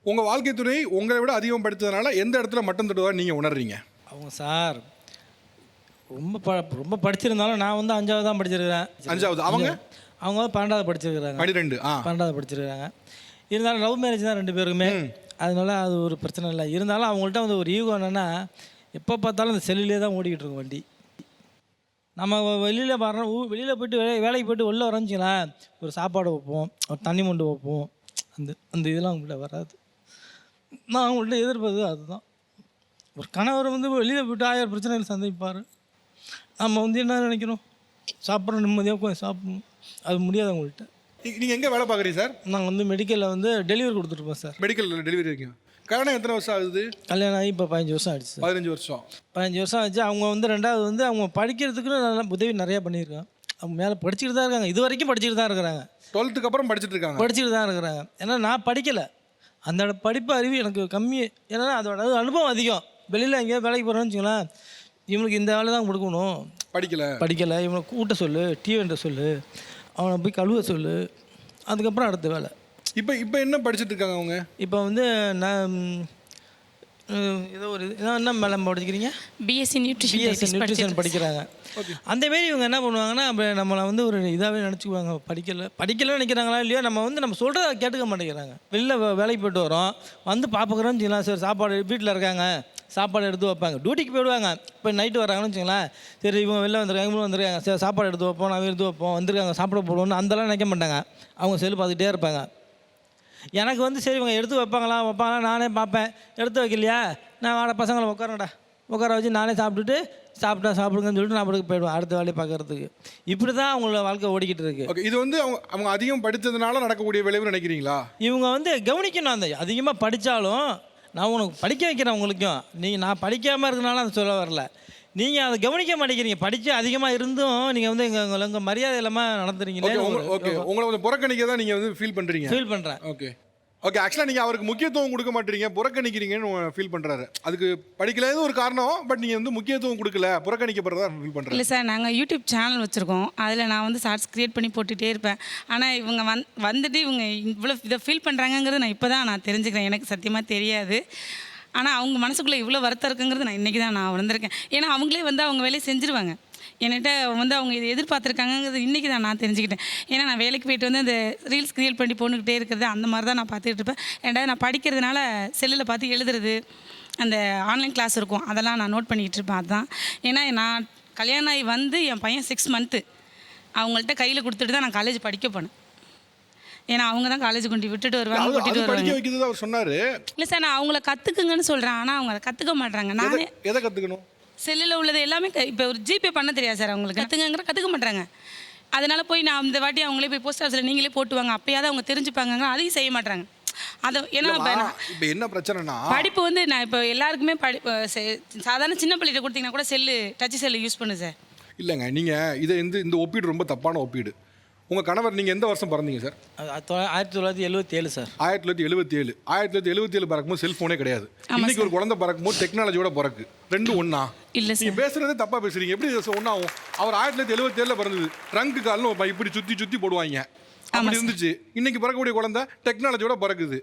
உங்கள் வாழ்க்கை துணை உங்களை விட அதிகம் படித்ததுனால எந்த இடத்துல மட்டம் தட்டுவதா நீங்கள் உணர்றீங்க? அவங்க சார் ரொம்ப படிச்சிருந்தாலும் நான் வந்து 5வது தான் படிச்சிருக்கிறேன். 5வது அவங்க 12வது படிச்சிருக்கிறாங்க. 12வது படிச்சிருக்கிறாங்க. இருந்தாலும் லவ் மேரேஜ் தான் 2 பேருக்குமே. அதனால அது ஒரு பிரச்சனை இல்லை. இருந்தாலும் அவங்கள்ட்ட வந்து ஒரு ஈகோ என்னென்னா எப்போ பார்த்தாலும் அந்த செல்லுலேயே தான் ஓடிக்கிட்டு இருக்கும் வண்டி. நம்ம வெளியில் வரோம், வெளியில் போய்ட்டு வேலைக்கு போய்ட்டு உள்ளே வரோம்ச்சிங்களேன், ஒரு சாப்பாடு வைப்போம், ஒரு தண்ணி மொண்டு வைப்போம், அந்த இதெல்லாம் அவங்கள்ட்ட வராது. நான் அவங்கள்ட்ட எதிர்பார்த்தது அதுதான். ஒரு கணவர் வந்து வெளியில் போய்ட்டு 1000 பிரச்சனைகள் சந்திப்பார். நம்ம வந்து என்ன நினைக்கிறோம், சாப்பிட்றோம், நிம்மதியாக உட்காந்து சாப்பிடணும். அது முடியாது அவங்கள்ட்ட. நீங்கள் எங்கே வேலை பார்க்குறீங்க சார்? நாங்கள் வந்து மெடிக்கலில் வந்து டெலிவரி கொடுத்துருப்போம் சார். மெடிக்கல் டெலிவரி இருக்கீங்க. கல்யாணம் எத்தனை வருஷம் ஆகுது? கல்யாணம் ஆகி இப்போ 15 வருஷம் ஆகிடுச்சு சார். 15 வருஷம். 15 வருஷம் ஆச்சு. அவங்க வந்து 2வது வந்து அவங்க படிக்கிறதுக்கு நல்லா உதவி நிறையா பண்ணியிருக்காங்க. அவங்க மேலே படிச்சுட்டு தான் இருக்காங்க. இது வரைக்கும் படிச்சுட்டு தான் இருக்கிறாங்க. 12th அப்புறம் படிச்சுட்டு தான் இருக்கிறாங்க. ஏன்னா நான் படிக்கலை. அந்த படிப்பு அறிவு எனக்கு கம்மி. ஏன்னா அதோட அனுபவம் அதிகம். வெளியில் எங்கேயோ வேலைக்கு போகிறோன்னு வச்சுங்களேன், இவனுக்கு இந்த வேலை தான் கொடுக்கணும், படிக்கலை, இவனை கூட்ட சொல்லு, டீ வேண்ட சொல்லு, அவனை போய் கழுவ சொல்லு, அதுக்கப்புறம் அடுத்த வேலை. இப்போ என்ன படிச்சுட்டு இருக்காங்க அவங்க? இப்போ வந்து நான் ஏதோ ஒரு என்ன மேடம் படிக்கிறீங்க? பிஎஸ்சி நியூட்ரிஷன் படிக்கிறாங்க. அந்தமாரி இவங்க என்ன பண்ணுவாங்கன்னா, நம்மளை வந்து ஒரு இதாகவே நினச்சிக்குவாங்க. படிக்கல நினைக்கிறாங்களா இல்லையோ, நம்ம சொல்கிறத கேட்டுக்க மாட்டேங்கிறாங்க. வெளில வேலைக்கு போய்ட்டு வரோம், வந்து பார்ப்புக்கிறோன்னு வச்சுக்கலாம். சரி சாப்பாடு வீட்டில் இருக்காங்க, சாப்பாடு எடுத்து வைப்பாங்க. டியூட்டிக்கு போயிடுவாங்க. இப்போ நைட்டு வராங்கன்னு வச்சுங்களேன், சரி இவங்க வெளில வந்துருக்காங்க, இவங்களும் வந்துருக்காங்க, சரி சாப்பாடு எடுத்து வைப்போம், நான் எடுத்து வைப்போம், வந்துருக்காங்க சாப்பிட போடுவோன்னு அந்தெல்லாம் நினைக்க மாட்டாங்க. அவங்க செல்லு பார்த்துக்கிட்டே இருப்பாங்க. எனக்கு வந்து சரி இவங்க எடுத்து வைப்பாங்களா நானே பார்ப்பேன். எடுத்து வைக்கலையா, நான் வாட பசங்களை உட்கார வச்சு நானே சாப்பிடுங்கன்னு சொல்லிட்டு நான் படுக்க போயிடுவேன் அடுத்த வேலையை பார்க்குறதுக்கு. இப்படி தான் அவங்களோட வாழ்க்கை ஓடிக்கிட்டு இருக்கு. ஓகே, இது வந்து அவங்க அதிகம் படித்ததுனால நடக்கக்கூடிய விளைவு நினைக்கிறீங்களா? இவங்க வந்து கவனிக்கணும். அந்த அதிகமாக படித்தாலும் நான் உனக்கு படிக்க வைக்கிறேன். உங்களுக்கும் நான் படிக்காமல் இருக்கனால அதை சொல்ல வரல. நீங்கள் அதை கவனிக்க மாட்டேங்கிறீங்க. படித்து அதிகமாக இருந்தும் நீங்கள் வந்து உங்கள் மரியாதை இல்லாமல் நடந்துறீங்களே. ஓகே, உங்களை வந்து புறக்கணிக்க தான் நீங்கள் வந்து ஃபீல் பண்ணுறேன். ஓகே, ஆக்சுவலாக நீங்கள் அவருக்கு முக்கியத்துவம் கொடுக்க மாட்டீங்க, புறக்கணிக்கிறீங்கன்னு ஃபீல் பண்ணுறாரு. அதுக்கு படிக்கலாத ஒரு காரணம், பட் நீங்கள் வந்து முக்கியத்துவம் கொடுக்கல, புறக்கணிக்கப்படுறதா ஃபீல் பண்ணுறேன். இல்லை சார், நாங்கள் யூடியூப் சேனல் வச்சுருக்கோம். அதில் நான் வந்து ஷார்ட்ஸ் க்ரியேட் பண்ணி போட்டுகிட்டே இருப்பேன். ஆனால் இவங்க வந்துட்டு இவங்க இவ்வளோ இதை ஃபீல் பண்ணுறாங்கங்கிறது நான் இப்போ தான் தெரிஞ்சுக்கிறேன். எனக்கு சத்தியமாக தெரியாது. ஆனால் அவங்க மனசுக்குள்ளே இவ்வளோ வருத்தம் இருக்குங்கிறது நான் இன்றைக்கி தான் வந்திருக்கேன். ஏன்னா அவங்களே வந்து அவங்க வேலையை செஞ்சுருவாங்க. என்கிட்ட வந்து அவங்க இதை எதிர்பார்த்துருக்காங்கிறது இன்றைக்கி தான் நான் தெரிஞ்சுக்கிட்டேன். ஏன்னா நான் வேலைக்கு போய்ட்டு வந்து அந்த ரீல்ஸ் கிரியேட் பண்ணி போட்டுக்கிட்டே இருக்கிறது அந்த மாதிரி தான் நான் பார்த்துக்கிட்டு இருப்பேன். ரெண்டாவது நான் படிக்கிறதுனால செல்லில் பார்த்து எழுதுறது, அந்த ஆன்லைன் கிளாஸ் இருக்கும், அதெல்லாம் நான் நோட் பண்ணிக்கிட்டு இருப்பேன். அதுதான். ஏன்னா நான் கல்யாணம் ஆகி வந்து என் பையன் 6 மந்த்து அவங்கள்ட்ட கையில் கொடுத்துட்டு தான் நான் காலேஜ் படிக்க போனேன். ஏன்னா அவங்க தான் காலேஜ் கொண்டு விட்டுட்டு வருவாங்க, கூட்டிகிட்டு வருவாங்க. சொன்னார் இல்லை சார், நான் அவங்கள கற்றுக்குங்கன்னு சொல்கிறேன். ஆனால் அவங்க அதை கற்றுக்க மாட்டாங்க. நானே எதை கற்றுக்கணும்? செல்லில் உள்ளது எல்லாமே இப்போ ஒரு ஜிபே பண்ண தெரியாது சார் அவங்களுக்கு. கற்றுக்க மாட்டாங்க. அதனால் போய் நான் இந்த வாட்டி அவங்களே போய் போஸ்ட் ஆஃபீஸில் நீங்களே போட்டுவாங்க, அப்போயாவது அவங்க தெரிஞ்சுப்பாங்க. அதையும் செய்ய மாட்டாங்க. அதை ஏன்னா இப்போ என்ன பிரச்சனைனா, படிப்பு வந்து நான் இப்போ எல்லாருக்குமே சாதாரண சின்ன பிள்ளைகிட்ட கொடுத்தீங்கன்னா கூட டச் செல்லு யூஸ் பண்ணு சார். இல்லைங்க, நீங்கள் இதை இந்த ஒப்பீடு ரொம்ப தப்பான ஒப்பீடு. உங்கள் கணவர் நீங்கள் எந்த வருஷம் பிறந்தீங்க சார்? 1977 சார். 1977 பிறக்கும்போது செல்ஃபோனே கிடையாது. இன்னைக்கு ஒரு குழந்தை பிறக்கும்போது டெக்னாலஜியோட பிறக்கு. ரெண்டும் ஒன்றா? இல்லை சார், நீங்கள் பேசுகிறதே தப்பாக பேசுகிறீங்க. எப்படி ஒன்றாகும்? அவர் 1977 பிறந்தது. ட்ரங்கு கால்னு இப்படி சுற்றி போடுவாங்க, அப்படி இருந்துச்சு. இன்னைக்கு பிறக்கக்கூடிய குழந்தை டெக்னாலஜியோட பிறக்குது.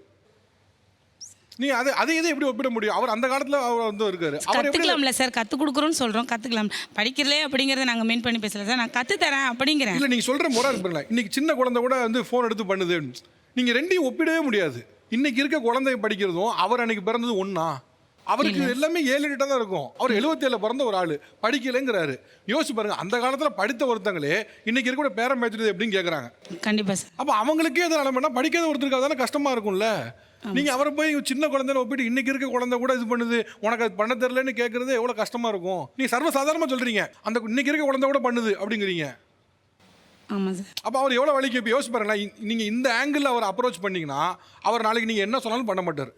நீ அதை எப்படி ஒப்பிட முடியும்? அவர் அந்த காலத்தில் அவர் வந்து இருக்காரு. கற்றுக்கலாம்ல சார், கற்றுக் கொடுக்குறோன்னு சொல்கிறோம், கற்றுக்கலாம். படிக்கிறதே அப்படிங்கிறத நாங்கள் மெயின் பண்ணி பேசல சார், நான் கற்றுத்தரேன் அப்படிங்கிறேன். இல்லை, நீங்கள் சொல்கிற முறை இருப்பீங்களா? இன்னைக்கு சின்ன குழந்தை கூட வந்து ஃபோன் எடுத்து பண்ணுது. நீங்கள் ரெண்டையும் ஒப்பிடவே முடியாது. இன்னைக்கு இருக்க குழந்தை படிக்கிறதும் அவர் அன்னைக்கு பிறந்தது ஒன்றா? அவருக்கு எல்லாமே 7-8 தான் இருக்கும். அவர் 77 பிறந்த ஒரு ஆள் படிக்கலைங்கிறாரு. யோசிச்சு பாருங்க, அந்த காலத்தில் படித்த ஒருத்தங்களே இன்னைக்கு இருக்க பேரம் பேச்சுறது எப்படின்னு கேட்குறாங்க. கண்டிப்பாக சார். அப்போ அவங்களுக்கே எதாவது நிலைமைனா படிக்காத ஒருத்தருக்கு தானே கஷ்டமாக இருக்கும்ல. நீங்கள் அவரை போய் சின்ன குழந்தைல ஒப்பிட்டு இன்னைக்கு இருக்க குழந்தை கூட இது பண்ணுது, உனக்கு அது பண்ண தெரியலன்னு கேட்குறது எவ்வளோ கஷ்டமாக இருக்கும். நீங்கள் சர்வசாதாரணமாக சொல்கிறீங்க, அந்த இன்னைக்கு இருக்க குழந்தை கூட பண்ணுது அப்படிங்கிறீங்க. ஆமாம் சார். அப்போ அவர் எவ்வளோ வலிக்கு இப்போ யோசிச்சு பாருங்களேன். நீங்கள் இந்த ஆங்கிளில் அவர் அப்ரோச் பண்ணிங்கன்னா அவர் நாளைக்கு நீங்கள் என்ன சொன்னாலும் பண்ண மாட்டார்.